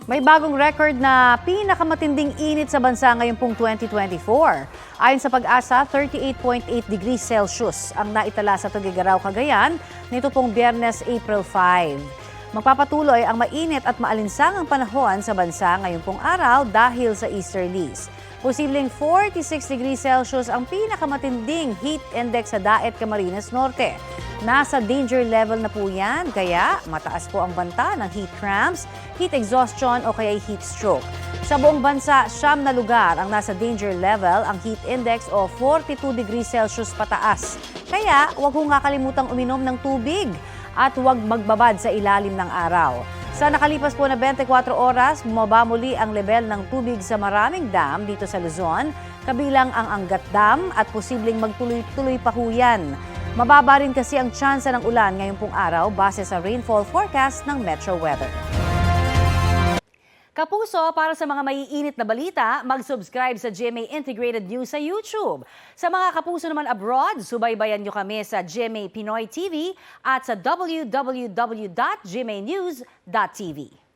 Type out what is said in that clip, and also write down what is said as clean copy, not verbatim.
May bagong record na pinakamatinding init sa bansa ngayong pong 2024. Ayon sa Pag-asa, 38.8 degrees Celsius ang naitala sa Tuguegarao, Cagayan nito pong Biyernes, April 5. Magpapatuloy ang mainit at maalinsangang panahon sa bansa ngayong pong araw dahil sa easterlies. Posibleng 46 degrees Celsius ang pinakamatinding heat index sa Daet, Camarines Norte. Nasa danger level na po yan, kaya mataas po ang banta ng heat cramps, heat exhaustion o kaya heat stroke. Sa buong bansa, 9 na lugar ang nasa danger level, ang heat index o 42 degrees Celsius pataas. Kaya huwag ho nga kalimutang uminom ng tubig at huwag magbabad sa ilalim ng araw. Sa nakalipas po na 24 oras, bumaba muli ang level ng tubig sa maraming dam dito sa Luzon, kabilang ang Angat Dam at posibleng magtuloy-tuloy pa ho yan. Mababa rin kasi ang tsansa ng ulan ngayong pong araw base sa rainfall forecast ng Metro Weather. Kapuso, para sa mga maiinit na balita, mag-subscribe sa GMA Integrated News sa YouTube. Sa mga kapuso naman abroad, subaybayan nyo kami sa GMA Pinoy TV at sa www.gmanews.tv.